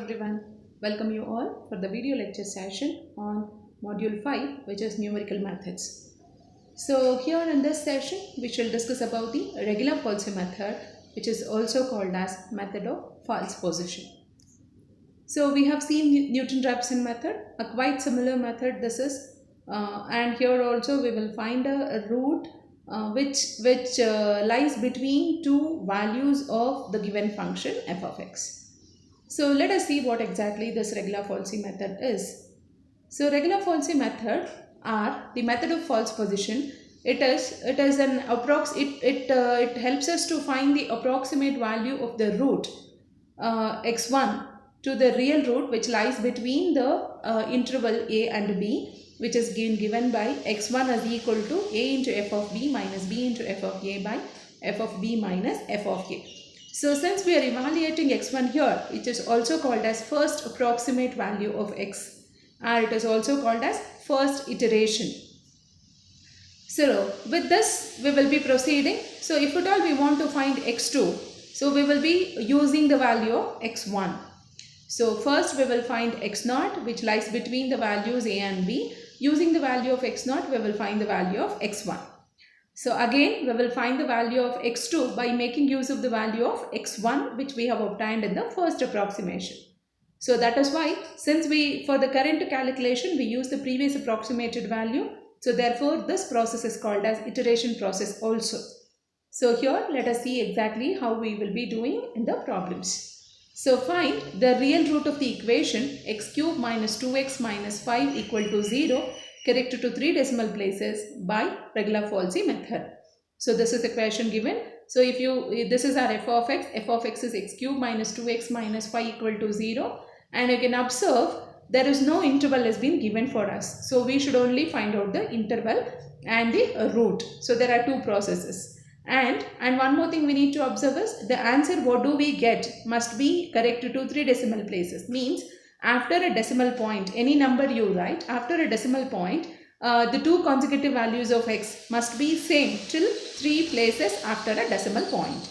Everyone, welcome you all for the video lecture session on module 5, which is numerical methods. So here in this session we shall discuss about the regular falsi method, which is also called as method of false position. So we have seen Newton-Raphson method, a quite similar method this is, and here also we will find a root which lies between two values of the given function f of x. So let us see what exactly this regular falsi method is. So regular falsi method are the method of false position. It helps us to find the approximate value of the root x1 to the real root which lies between the interval a and b, which is given by x1 as equal to a into f of b minus b into f of a by f of b minus f of a. So since we are evaluating x1 here, it is also called as first approximate value of x, and it is also called as first iteration. So with this we will be proceeding. So if at all we want to find x2, so we will be using the value of x1. So first we will find x0, which lies between the values a and b. Using the value of x0, we will find the value of x1. So again we will find the value of x2 by making use of the value of x1, which we have obtained in the first approximation. So that is why, since for the current calculation we use the previous approximated value, so therefore this process is called as iteration process also. So here let us see exactly how we will be doing in the problems. So find the real root of the equation x cube minus 2x minus 5 equal to 0 corrected to 3 decimal places by regular falsi method. So this is the question given. So this is our f of x is x cube minus 2x minus 5 equal to 0, and you can observe there is no interval has been given for us. So we should only find out the interval and the root. So there are two processes. And one more thing we need to observe is the answer what do we get must be corrected to 3 decimal places. Means after a decimal point, any number you write, after a decimal point, the two consecutive values of x must be same till 3 places after a decimal point.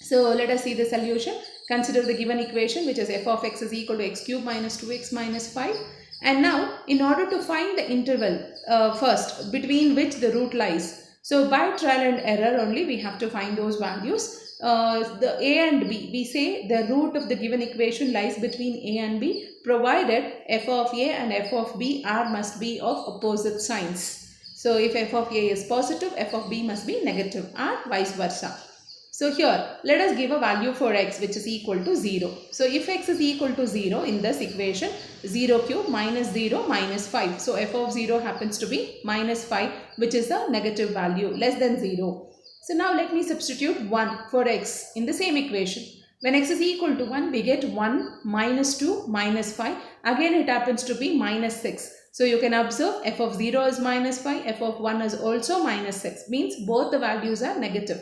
So let us see the solution. Consider the given equation, which is f of x is equal to x cube minus 2x minus 5. And now in order to find the interval first between which the root lies, so by trial and error only we have to find those values. The a and b, we say the root of the given equation lies between a and b, provided f of a and f of b must be of opposite signs. So if f of a is positive, f of b must be negative, or vice versa. So here let us give a value for x which is equal to 0. So if x is equal to 0 in this equation, 0 cube minus 0 minus 5. So f of 0 happens to be minus 5, which is a negative value less than 0. So now let me substitute 1 for x in the same equation. When x is equal to 1, we get 1 minus 2 minus 5. Again it happens to be minus 6. So you can observe f of 0 is minus 5, f of 1 is also minus 6. Means both the values are negative.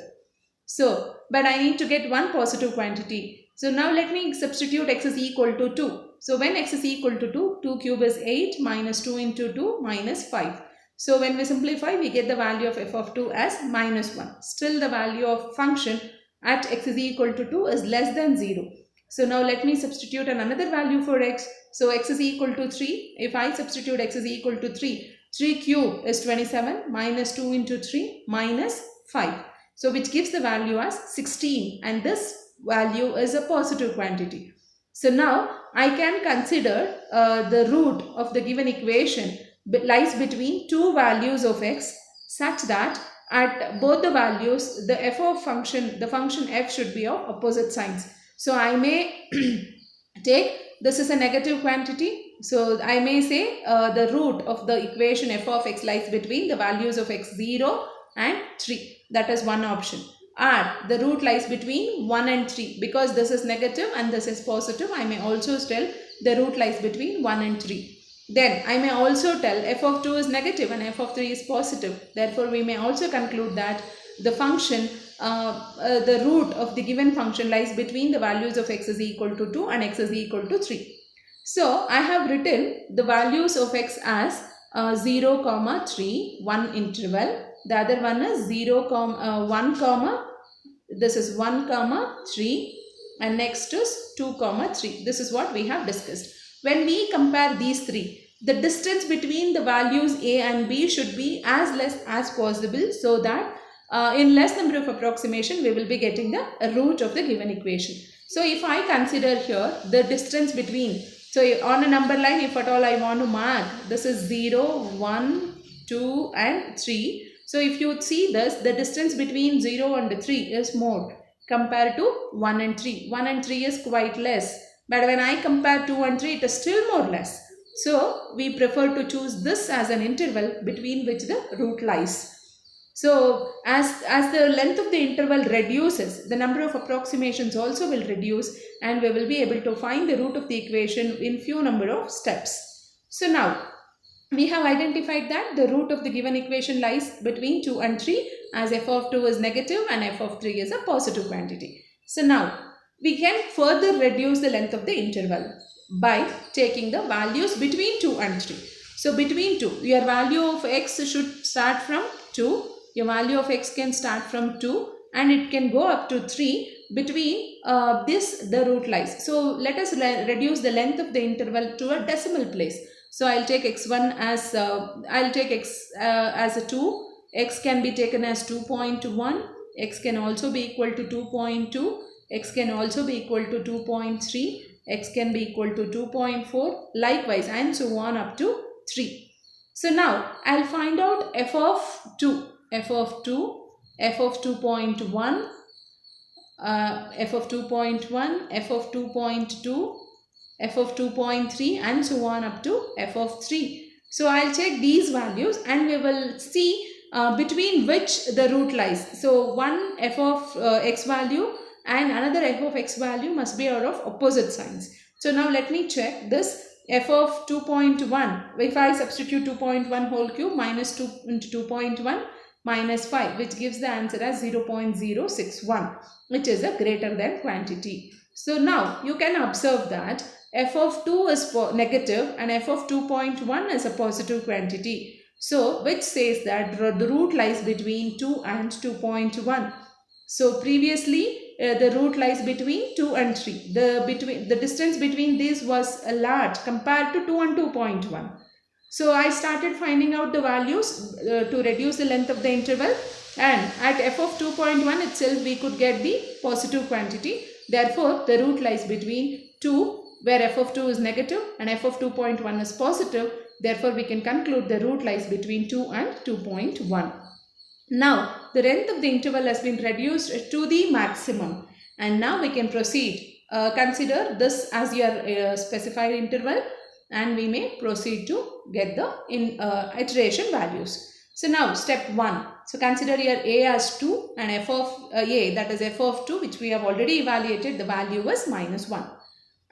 So, but I need to get one positive quantity. So now let me substitute x is equal to 2. So when x is equal to 2, 2 cube is 8 minus 2 into 2 minus 5. So when we simplify, we get the value of f of 2 as minus 1. Still the value of function at x is equal to 2 is less than 0. So now let me substitute another value for x. So x is equal to 3. If I substitute x is equal to 3, 3 cube is 27 minus 2 into 3 minus 5. So which gives the value as 16, and this value is a positive quantity. So now I can consider the root of the given equation lies between two values of x such that at both the values the function f should be of opposite signs. So I may take this is a negative quantity. So I may say the root of the equation f of x lies between the values of x0 and 3. That is one option. Or the root lies between 1 and 3. Because this is negative and this is positive, I may also tell the root lies between 1 and 3. Then I may also tell f of 2 is negative and f of 3 is positive. Therefore, we may also conclude that the function, the root of the given function lies between the values of x is equal to 2 and x is equal to 3. So I have written the values of x as 0, 3, 1 interval. The other one is 1, this is 1, 3, and next is 2, 3. This is what we have discussed. When we compare these three, the distance between the values A and B should be as less as possible, so that in less number of approximation we will be getting the root of the given equation. So if I consider here the distance between, so on a number line, if at all I want to mark, this is 0, 1, 2 and 3. So if you see this, the distance between 0 and 3 is more compared to 1 and 3. 1 and 3 is quite less. But when I compare 2 and 3, it is still more less. So we prefer to choose this as an interval between which the root lies. So as the length of the interval reduces, the number of approximations also will reduce, and we will be able to find the root of the equation in few number of steps. So now we have identified that the root of the given equation lies between 2 and 3, as f of 2 is negative and f of 3 is a positive quantity. So now we can further reduce the length of the interval by taking the values between 2 and 3. So between 2, your value of x should start from 2. Your value of x can start from 2 and it can go up to 3. Between the root lies. So let us reduce the length of the interval to a decimal place. So I'll take x1 as, I'll take x as a 2. X can be taken as 2.1. X can also be equal to 2.2. X can also be equal to 2.3. X can be equal to 2.4. Likewise, and so on up to 3. So now I'll find out f of 2. F of 2, f of 2.1, f of 2.1, f of 2.2, f of 2.3 and so on up to f of 3. So I'll check these values and we will see between which the root lies. So one f of x value and another f of x value must be out of opposite signs. So now let me check this. F of 2.1, if I substitute 2.1 whole cube minus 2 into 2.1, minus 5, which gives the answer as 0.061, which is a greater than quantity. So now you can observe that f of 2 is negative and f of 2.1 is a positive quantity. So which says that the root lies between 2 and 2.1. So previously the root lies between 2 and 3. The distance between these was large compared to 2 and 2.1. So I started finding out the values to reduce the length of the interval, and at f of 2.1 itself we could get the positive quantity. Therefore, the root lies between 2, where f of 2 is negative and f of 2.1 is positive. Therefore, we can conclude the root lies between 2 and 2.1. Now, the length of the interval has been reduced to the maximum, and now we can proceed. Consider this as your specified interval, and we may proceed to get the iteration values. So now step 1. So consider here a as 2 and f of a, that is f of 2, which we have already evaluated, the value was minus 1.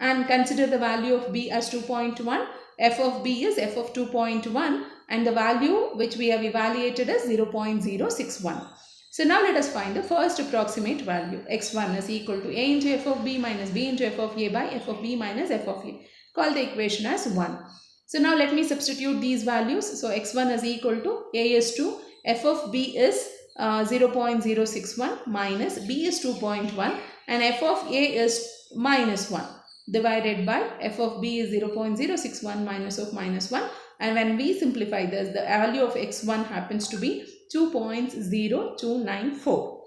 And consider the value of b as 2.1. F of b is f of 2.1 and the value which we have evaluated is 0.061. So now let us find the first approximate value. X1 is equal to a into f of b minus b into f of a by f of b minus f of a. Call the equation as 1. So now let me substitute these values. So x1 is equal to a is 2, f of b is 0.061 minus b is 2.1 and f of a is minus 1 divided by f of b is 0.061 minus of minus 1, and when we simplify this, the value of x1 happens to be 2.0294.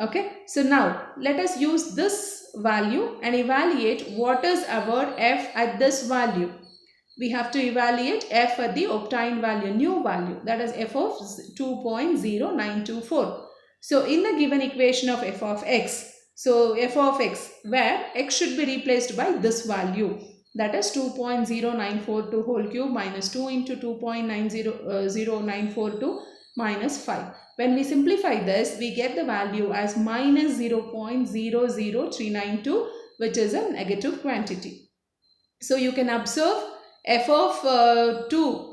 Okay, so now let us use this value and evaluate what is our f at this value. We have to evaluate f at the obtained value, new value, that is f of 2.0924. So in the given equation of f of x, so f of x, where x should be replaced by this value, that is 2.0942 whole cube minus 2 into 2.0942 minus 5. When we simplify this, we get the value as minus 0.00392, which is a negative quantity. So you can observe f of 2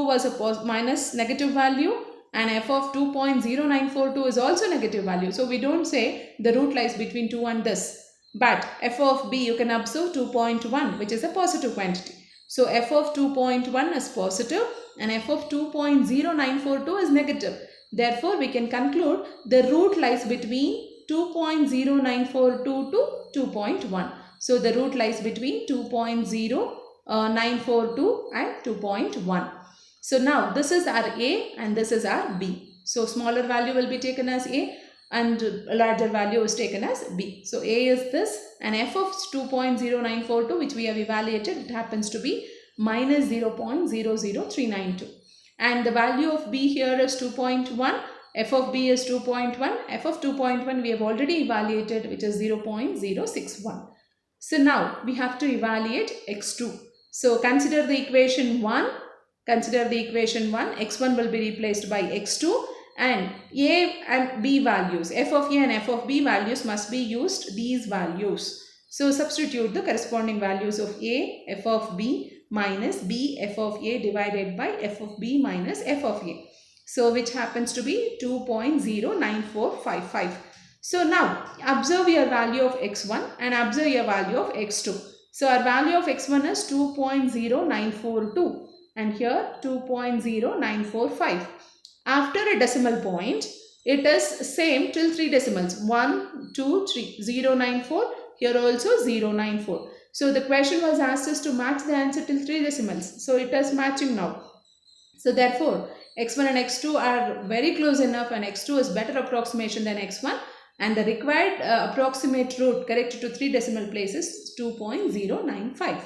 was a minus negative value, and f of 2.0942 is also negative value. So we don't say the root lies between 2 and this. But f of b, you can observe 2.1, which is a positive quantity. So f of 2.1 is positive and f of 2.0942 is negative. Therefore, we can conclude the root lies between 2.0942 to 2.1. So the root lies between 2.0942 and 2.1. So now this is our A and this is our B. So smaller value will be taken as A and larger value is taken as B. So A is this, and f of 2.0942 which we have evaluated, it happens to be minus 0.00392. And the value of B here is 2.1. F of B is 2.1. F of 2.1 we have already evaluated, which is 0.061. So now we have to evaluate x2. So consider the equation 1. Consider the equation 1. x1 will be replaced by x2, and A and B values, f of A and f of B values must be used, these values. So substitute the corresponding values of A, f of B minus B, f of A divided by f of B minus f of A. So which happens to be 2.09455. So now observe your value of x1 and observe your value of x2. So our value of x1 is 2.0942 and here 2.0945. After a decimal point, it is same till 3 decimals. 1, 2, 3. 094. Here also 094. So the question was asked us to match the answer till 3 decimals. So it is matching now. So therefore, x1 and x2 are very close enough, and x2 is better approximation than x1. And the required approximate root corrected to 3 decimal places is 2.095.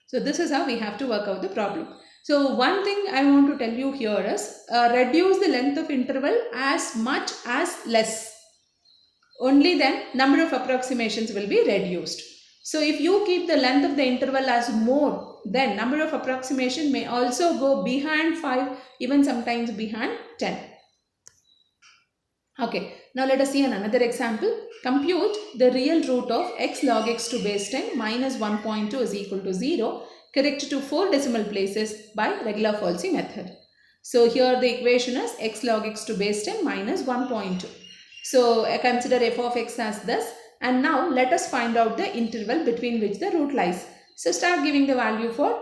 So this is how we have to work out the problem. So one thing I want to tell you here is reduce the length of interval as much as less. Only then number of approximations will be reduced. So if you keep the length of the interval as more, then number of approximation may also go behind 5, even sometimes behind 10. Okay, now let us see another example. Compute the real root of x log x to base 10 minus 1.2 is equal to 0. Correct to 4 decimal places by regular falsi method. So here the equation is x log x to base 10 minus 1.2. So consider f of x as this, and now let us find out the interval between which the root lies. So start giving the value for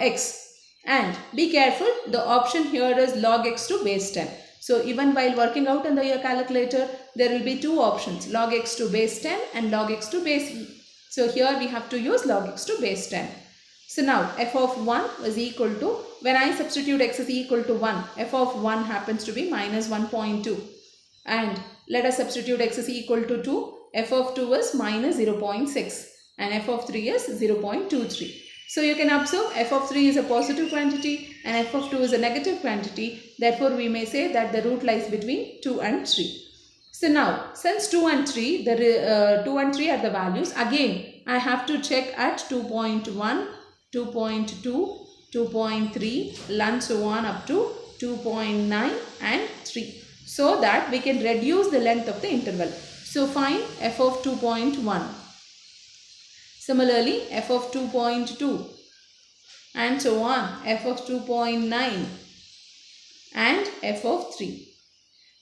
x, and be careful, the option here is log x to base 10. So even while working out in your calculator, there will be two options, log x to base 10 and log x to base e. So here we have to use log x to base 10. So now f of 1 is equal to, when I substitute x is equal to 1, f of 1 happens to be minus 1.2. And let us substitute x is equal to 2, f of 2 is minus 0.6 and f of 3 is 0.23. So you can observe f of 3 is a positive quantity and f of 2 is a negative quantity. Therefore we may say that the root lies between 2 and 3. So now since 2 and 3, 2 and 3 are the values, again I have to check at 2.1, 2.2, 2.3 and so on up to 2.9 and 3, so that we can reduce the length of the interval. So find f of 2.1. Similarly f of 2.2 and so on, f of 2.9 and f of 3.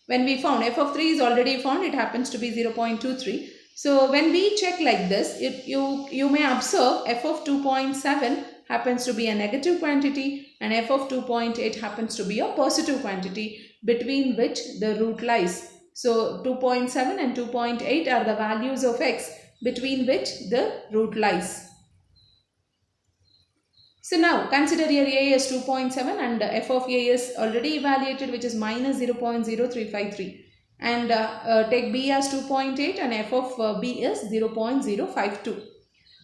When we found f of 3 is already found, it happens to be 0.23. So when we check like this, you may observe f of 2.7 happens to be a negative quantity and f of 2.8 happens to be a positive quantity between which the root lies. So 2.7 and 2.8 are the values of x between which the root lies. So now consider here a is 2.7 and f of a is already evaluated, which is minus 0.0353. And take b as 2.8 and f of b is 0.052.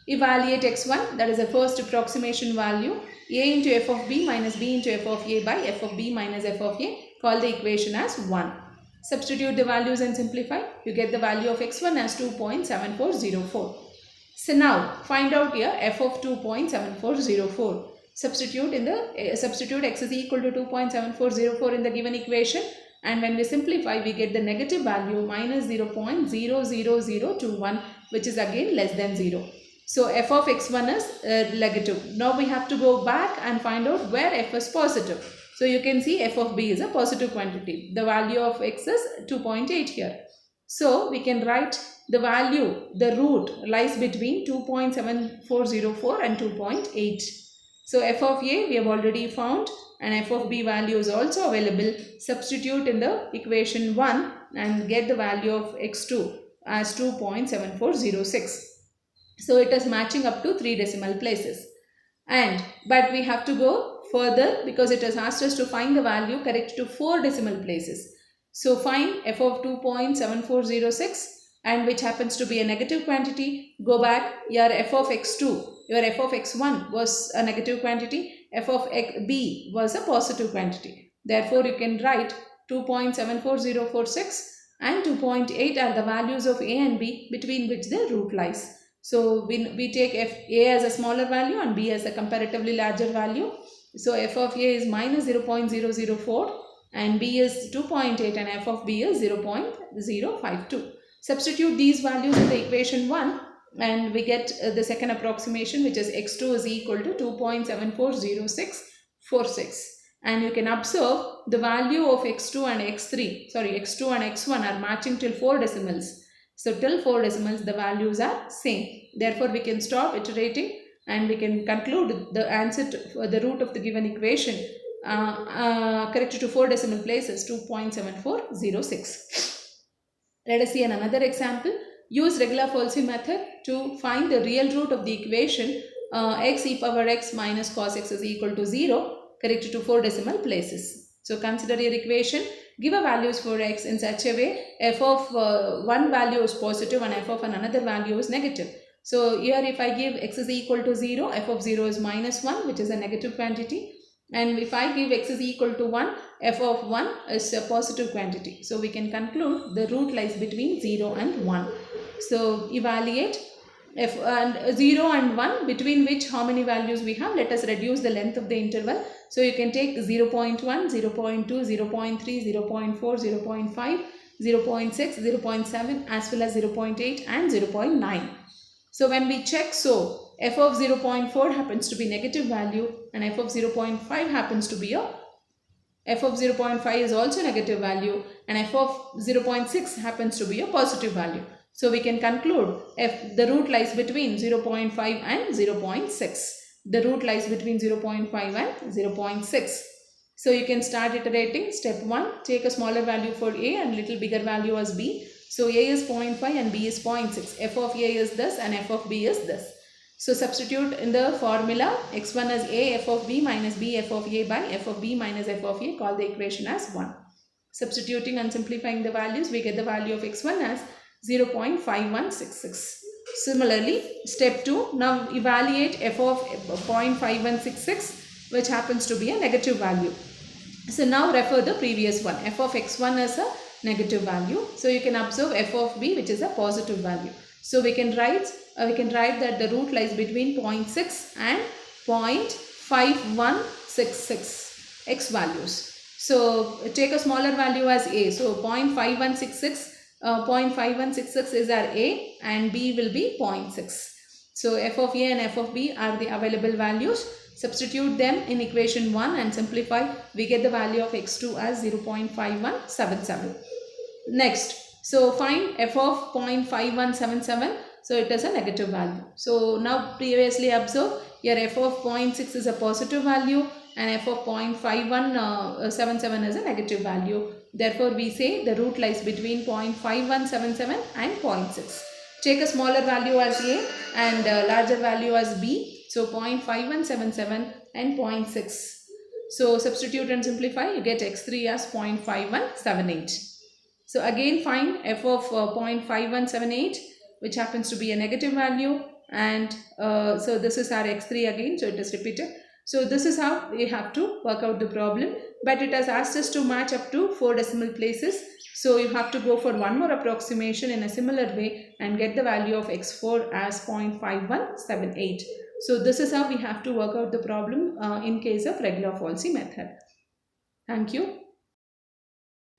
Evaluate x1, that is the first approximation value, a into f of b minus b into f of a by f of b minus f of a. Call the equation as 1. Substitute the values and simplify. You get the value of x1 as 2.7404. So now find out here f of 2.7404. Substitute x is equal to 2.7404 in the given equation, and when we simplify we get the negative value minus 0.00021, which is again less than 0. So f of x1 is negative. Now we have to go back and find out where f is positive. So you can see f of b is a positive quantity. The value of x is 2.8 here. So we can write the value, the root lies between 2.7404 and 2.8. So f of a we have already found, and f of b value is also available. Substitute in the equation 1 and get the value of x2 as 2.7406. So it is matching up to 3 decimal places. But we have to go further because it has asked us to find the value correct to 4 decimal places. So find f of 2.7406 and which happens to be a negative quantity. Go back, your f of x2, your f of x1 was a negative quantity, f of b was a positive quantity. Therefore, you can write 2.74046 and 2.8 are the values of a and b between which the root lies. So we take a as a smaller value and b as a comparatively larger value. So f of a is minus 0.004 and b is 2.8 and f of b is 0.052. Substitute these values in the equation 1 and we get the second approximation, which is x2 is equal to 2.740646. And you can observe the value of x2 and x1 are matching till 4 decimals. So till 4 decimals the values are same. Therefore we can stop iterating and we can conclude the answer to the root of the given equation corrected to 4 decimal places 2.7406. Let us see another example. Use regular falsi method to find the real root of the equation x e power x minus cos x is equal to 0 corrected to 4 decimal places. So consider your equation. Give a values for x in such a way f of one value is positive and f of another value is negative. So here if I give x is equal to 0, f of 0 is minus 1, which is a negative quantity. And if I give x is equal to 1, f of 1 is a positive quantity. So we can conclude the root lies between 0 and 1. So evaluate f and 0 and 1, between which how many values we have. Let us reduce the length of the interval. So you can take 0.1, 0.2, 0.3, 0.4, 0.5, 0.6, 0.7 as well as 0.8 and 0.9. So when we check, so f of 0.4 happens to be negative value and f of 0.5 happens to be f of 0.5 is also negative value and f of 0.6 happens to be a positive value. So we can conclude the root lies between 0.5 and 0.6. The root lies between 0.5 and 0.6. So you can start iterating. Step 1, take a smaller value for a and little bigger value as b. So a is 0.5 and b is 0.6. F of a is this and f of b is this. So substitute in the formula x1 as a, f of b minus b, f of a by f of b minus f of a. Call the equation as 1. Substituting and simplifying the values, we get the value of x1 as 0.5166. Similarly, step 2, now evaluate f of 0.5166, which happens to be a negative value. So now refer the previous one. F of x1 is a negative value. So you can observe f of b, which is a positive value. So we can write that the root lies between 0.6 and 0.5166 x values. So take a smaller value as a. So 0.5166 is our a and b will be 0.6. So f of a and f of b are the available values. Substitute them in equation 1 and simplify. We get the value of x2 as 0.5177. Next, so find f of 0.5177. So it is a negative value. So now previously observe your f of 0.6 is a positive value and f of 0.5177 is a negative value. Therefore, we say the root lies between 0.5177 and 0.6. Take a smaller value as a and a larger value as b. So 0.5177 and 0.6. So substitute and simplify. You get x3 as 0.5178. So again find f of 0.5178, which happens to be a negative value, and so this is our x3 again, so it is repeated. So this is how we have to work out the problem, but it has asked us to match up to 4 decimal places. So you have to go for one more approximation in a similar way and get the value of x4 as 0.5178. So this is how we have to work out the problem in case of regular falsi method. Thank you.